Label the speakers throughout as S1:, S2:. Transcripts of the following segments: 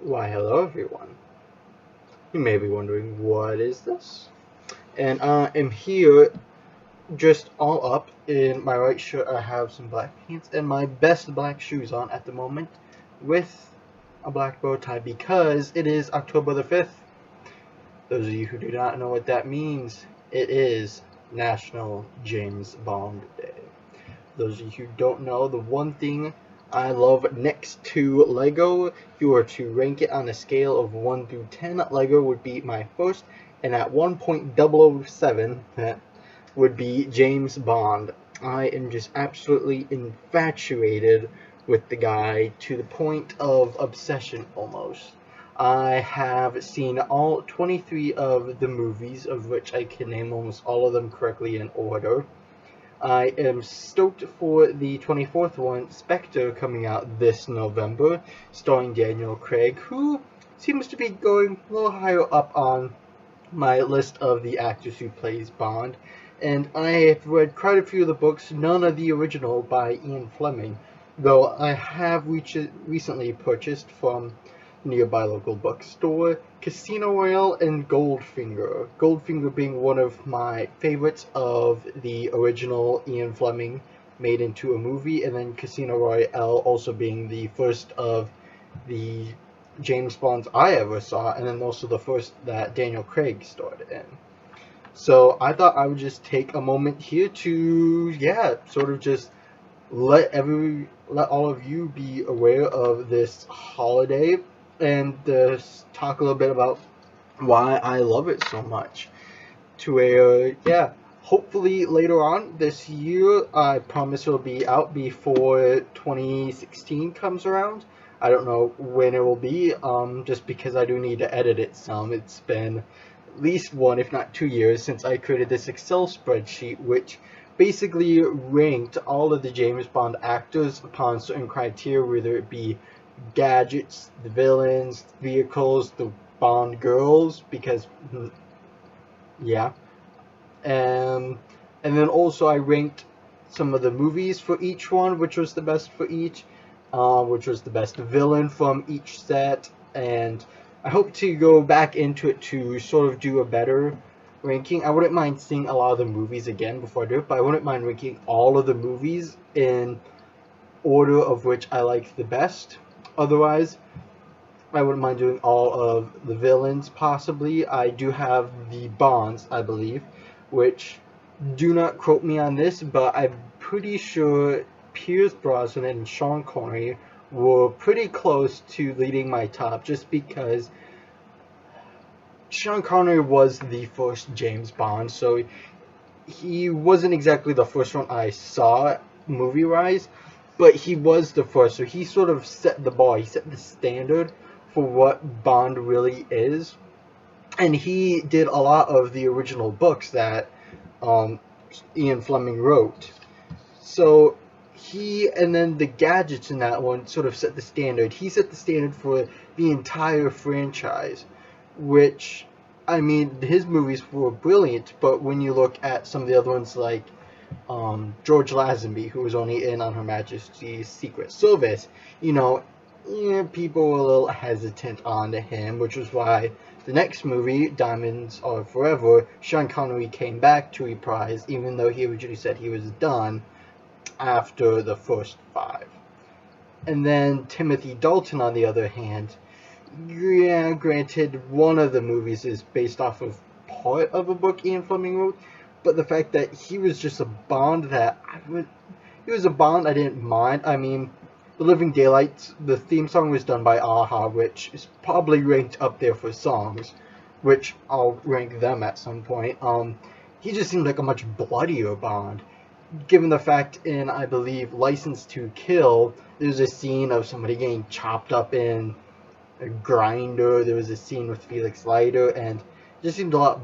S1: Why, hello everyone. You may be wondering, what is this? And I am here just all up. In my right shirt, I have some black pants and my best black shoes on at the moment with a black bow tie because it is October the 5th. Those of you who do not know what that means, it is National James Bond Day. Those of you who don't know, the one thing I love next to Lego, if you were to rank it on a scale of 1 through 10, Lego would be my first, and at 1.007, that would be James Bond. I am just absolutely infatuated with the guy to the point of obsession almost. I have seen all 23 of the movies, of which I can name almost all of them correctly in order. I am stoked for the 24th one, Spectre, coming out this November, starring Daniel Craig, who seems to be going a little higher up on my list of the actors who plays Bond. And I have read quite a few of the books, none of the original by Ian Fleming, though I have recently purchased from nearby local bookstore Casino Royale and Goldfinger. Goldfinger being one of my favorites of the original Ian Fleming made into a movie, and then Casino Royale also being the first of the James Bonds I ever saw, and then also the first that Daniel Craig starred in. So I thought I would just take a moment here to, sort of just let all of you be aware of this holiday and talk a little bit about why I love it so much. To where, hopefully later on this year, I promise it'll be out before 2016 comes around. I don't know when it will be, just because I do need to edit it some. It's been at least 1, if not 2 years since I created this Excel spreadsheet, which basically ranked all of the James Bond actors upon certain criteria, whether it be gadgets, the villains, vehicles, the Bond girls, because, yeah. Um, and then also I ranked some of the movies for each one, which was the best for each, which was the best villain from each set, and I hope to go back into it to sort of do a better ranking. I wouldn't mind seeing a lot of the movies again before I do it, but I wouldn't mind ranking all of the movies in order of which I like the best. Otherwise, I wouldn't mind doing all of the villains, possibly. I do have the Bonds, I believe, which, do not quote me on this, but I'm pretty sure Pierce Brosnan and Sean Connery were pretty close to leading my top, just because Sean Connery was the first James Bond, so he wasn't exactly the first one I saw movie-wise, but he was the first, so he sort of set the bar, he set the standard for what Bond really is, and he did a lot of the original books that Ian Fleming wrote. So and then the gadgets in that one sort of set the standard. He set the standard for the entire franchise, which, I mean, his movies were brilliant, but when you look at some of the other ones like George Lazenby, who was only in On Her Majesty's Secret Service, people were a little hesitant on him, which was why the next movie, Diamonds Are Forever, Sean Connery came back to reprise, even though he originally said he was done after the first 5. And then Timothy Dalton, on the other hand, granted, one of the movies is based off of part of a book Ian Fleming wrote, but the fact that he was just a Bond he was a Bond I didn't mind. I mean, The Living Daylights, the theme song was done by a-ha, which is probably ranked up there for songs, which I'll rank them at some point. He just seemed like a much bloodier Bond, given the fact in, I believe, License to Kill, there's a scene of somebody getting chopped up in a grinder. There was a scene with Felix Leiter, and it just seemed a lot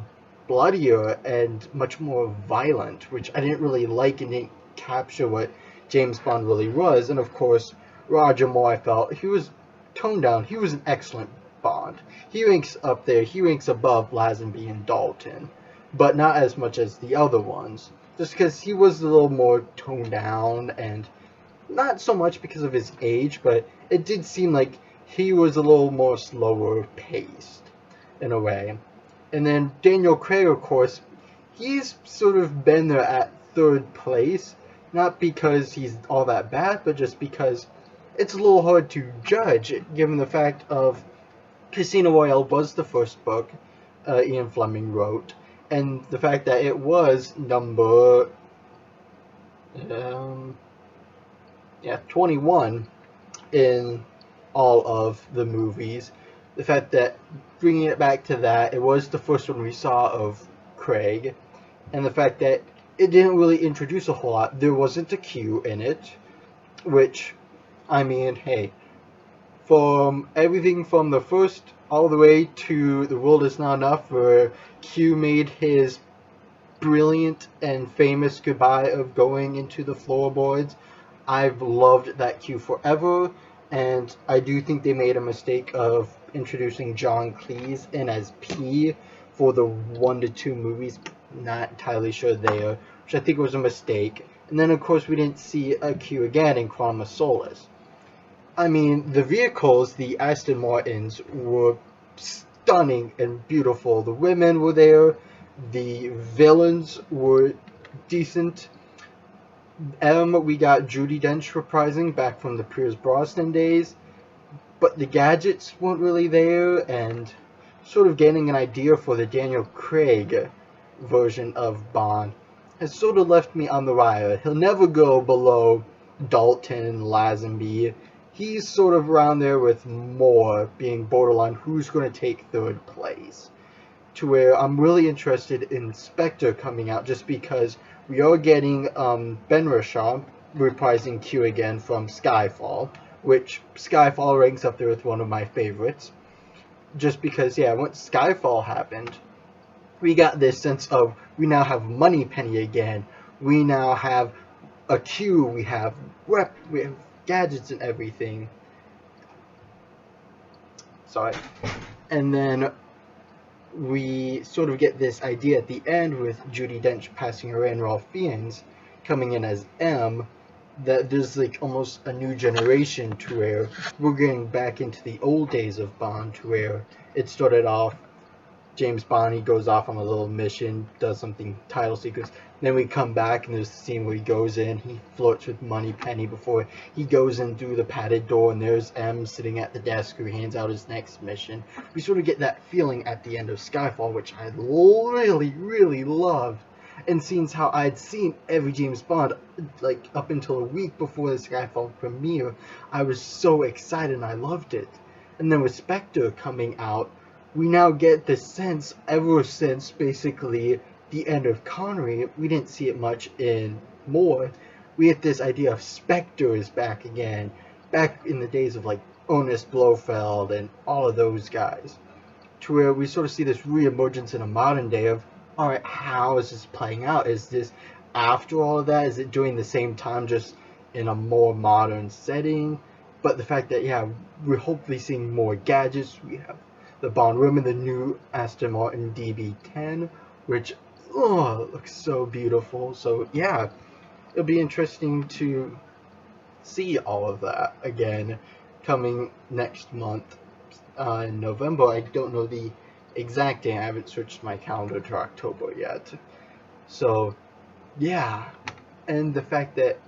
S1: bloodier and much more violent, which I didn't really like and didn't capture what James Bond really was. And of course, Roger Moore, I felt he was toned down. He was an excellent Bond. He ranks up there. He ranks above Lazenby and Dalton, but not as much as the other ones, just because he was a little more toned down, and not so much because of his age, but it did seem like he was a little more slower paced in a way. And then Daniel Craig, of course, he's sort of been there at third place, not because he's all that bad, but just because it's a little hard to judge, given the fact of Casino Royale was the first book Ian Fleming wrote, and the fact that it was number 21 in all of the movies. The fact that bringing it back to that, it was the first one we saw of Craig, and the fact that it didn't really introduce a whole lot. There wasn't a Q in it, which, I mean, hey, from everything from the first all the way to The World Is Not Enough, where Q made his brilliant and famous goodbye of going into the floorboards, I've loved that Q forever, and I do think they made a mistake of introducing John Cleese in as P for the 1 to 2 movies. Not entirely sure there, which I think was a mistake. And then, of course, we didn't see a Q again in Quantum of Solace. I mean, the vehicles, the Aston Martins, were stunning and beautiful. The women were there. The villains were decent. We got Judi Dench reprising back from the Pierce Brosnan days. But the gadgets weren't really there, and sort of getting an idea for the Daniel Craig version of Bond has sort of left me on the wire. He'll never go below Dalton, Lazenby. He's sort of around there with Moore being borderline who's going to take third place. To where I'm really interested in Spectre coming out, just because we are getting Ben Rishaw reprising Q again from Skyfall, which Skyfall ranks up there with one of my favorites. Just because, yeah, once Skyfall happened, we got this sense of we now have Moneypenny again. We now have a Q. We have gadgets and everything. Sorry. And then we sort of get this idea at the end with Judi Dench passing her in, Ralph Fiennes coming in as M, that there's like almost a new generation to where we're getting back into the old days of Bond, to where it started off James Bond, he goes off on a little mission, does something title sequence, then we come back and there's the scene where he goes in, he flirts with Moneypenny before he goes in through the padded door, and there's M sitting at the desk who hands out his next mission. We sort of get that feeling at the end of Skyfall, which I really, really loved. And seeing how I'd seen every James Bond, like, up until a week before the Skyfall premiere, I was so excited and I loved it. And then with Spectre coming out, we now get the sense, ever since basically the end of Connery, we didn't see it much in Moore, we get this idea of Spectre is back again, back in the days of like Ernest Blofeld and all of those guys, to where we sort of see this re-emergence in a modern day of, alright, how is this playing out? Is this after all of that? Is it during the same time, just in a more modern setting? But the fact that, yeah, we're hopefully seeing more gadgets. We have the Bond room and the new Aston Martin DB10, which, oh, looks so beautiful. So, yeah, it'll be interesting to see all of that again coming next month in November. I don't know the exact day. I haven't switched my calendar to October yet. So, yeah. And the fact that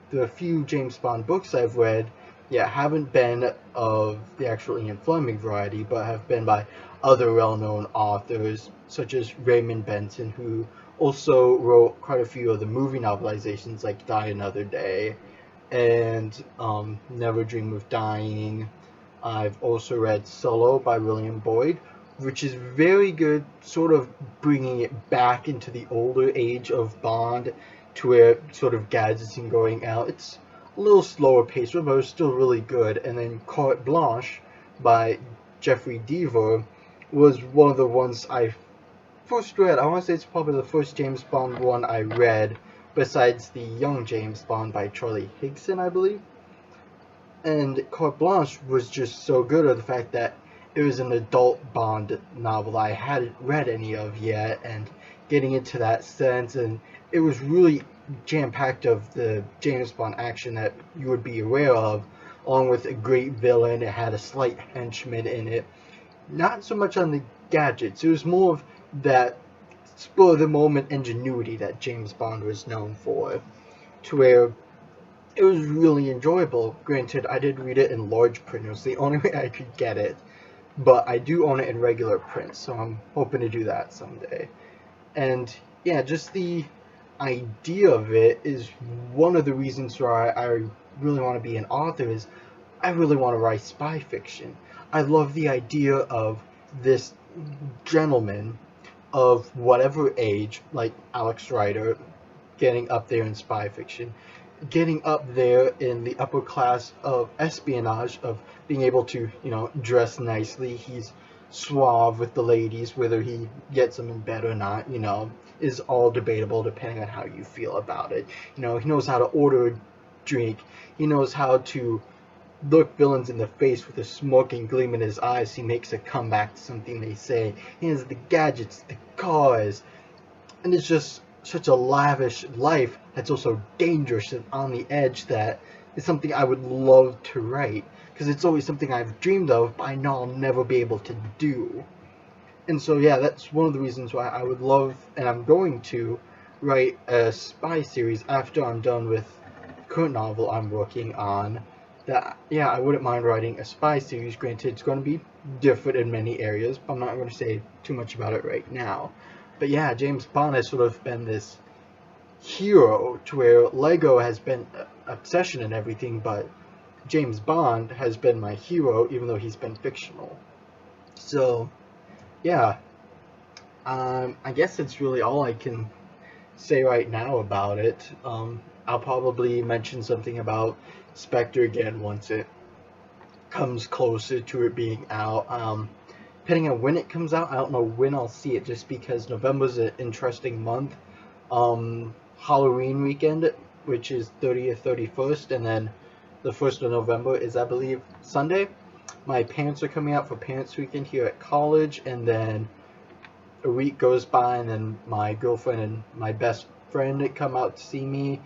S1: the few James Bond books I've read, yeah, haven't been of the actual Ian Fleming variety, but have been by other well-known authors, such as Raymond Benson, who also wrote quite a few of the movie novelizations, like Die Another Day, and Never Dream of Dying. I've also read Solo by William Boyd, which is very good, sort of bringing it back into the older age of Bond, to where sort of gadgets and going out. It's a little slower paced, but it's still really good. And then Carte Blanche by Jeffrey Deaver was one of the ones I first read. I want to say it's probably the first James Bond one I read, besides the Young James Bond by Charlie Higson, I believe. And Carte Blanche was just so good of the fact that it was an adult Bond novel I hadn't read any of yet, and getting into that sense, and it was really jam-packed of the James Bond action that you would be aware of, along with a great villain. It had a slight henchman in it. Not so much on the gadgets. It was more of that spur of the moment ingenuity that James Bond was known for, to where it was really enjoyable. Granted, I did read it in large print. It was the only way I could get it, but I do own it in regular print, so I'm hoping to do that someday. And yeah, just the idea of it is one of the reasons why I really want to be an author. Is I really want to write spy fiction. I love the idea of this gentleman of whatever age, like Alex Rider, getting up there in spy fiction, getting up there in the upper class of espionage, of being able to, dress nicely. He's suave with the ladies. Whether he gets them in bed or not, is all debatable depending on how you feel about it. He knows how to order a drink. He knows how to look villains in the face with a smoking gleam in his eyes. He makes a comeback to something they say. He has the gadgets, the cars, and it's just such a lavish life that's also dangerous and on the edge. That is something I would love to write, because it's always something I've dreamed of, but I know I'll never be able to do. And so yeah, that's one of the reasons why I would love, and I'm going to, write a spy series after I'm done with the current novel I'm working on. That, yeah, I wouldn't mind writing a spy series. Granted, it's going to be different in many areas, but I'm not going to say too much about it right now. But yeah, James Bond has sort of been this hero, to where Lego has been an obsession and everything, but James Bond has been my hero, even though he's been fictional. So yeah, I guess it's really all I can say right now about it. I'll probably mention something about Spectre again once it comes closer to it being out. Depending on when it comes out, I don't know when I'll see it, just because November's an interesting month. Halloween weekend, which is 30th, 31st, and then the 1st of November is, I believe, Sunday. My parents are coming out for Parents Weekend here at college, and then a week goes by, and then my girlfriend and my best friend come out to see me.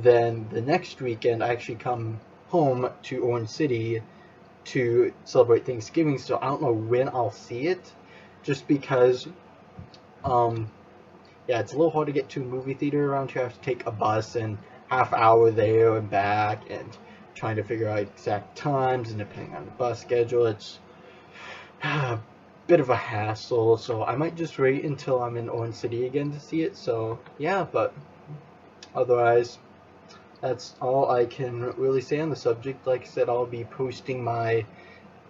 S1: Then the next weekend, I actually come home to Orange City to celebrate Thanksgiving, so I don't know when I'll see it, just because, yeah, it's a little hard to get to a movie theater around here. I have to take a bus and half hour there and back, and trying to figure out exact times, and depending on the bus schedule, it's a bit of a hassle. So I might just wait until I'm in Orange City again to see it. So yeah, but otherwise, that's all I can really say on the subject. Like I said, I'll be posting my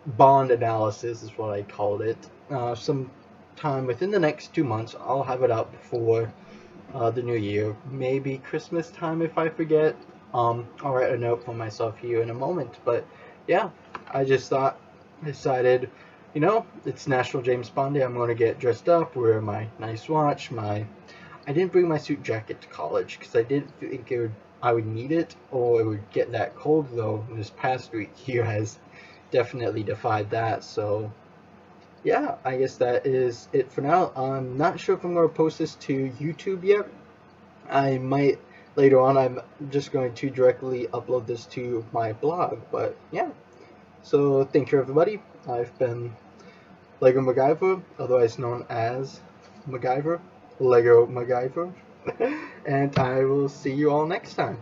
S1: Bond analysis, is what I called it, sometime within the next 2 months. I'll have it out before the new year, maybe Christmas time if I forget. I'll write a note for myself here in a moment. But yeah, I decided, it's National James Bond Day. I'm going to get dressed up, wear my nice watch, I didn't bring my suit jacket to college because I didn't think I would need it, or it would get that cold, though this past week here has definitely defied that. So yeah, I guess that is it for now. I'm not sure if I'm going to post this to YouTube yet. I might later on. I'm just going to directly upload this to my blog. But yeah, so thank you everybody. I've been Lego MacGyver, otherwise known as MacGyver, Lego MacGyver, and I will see you all next time.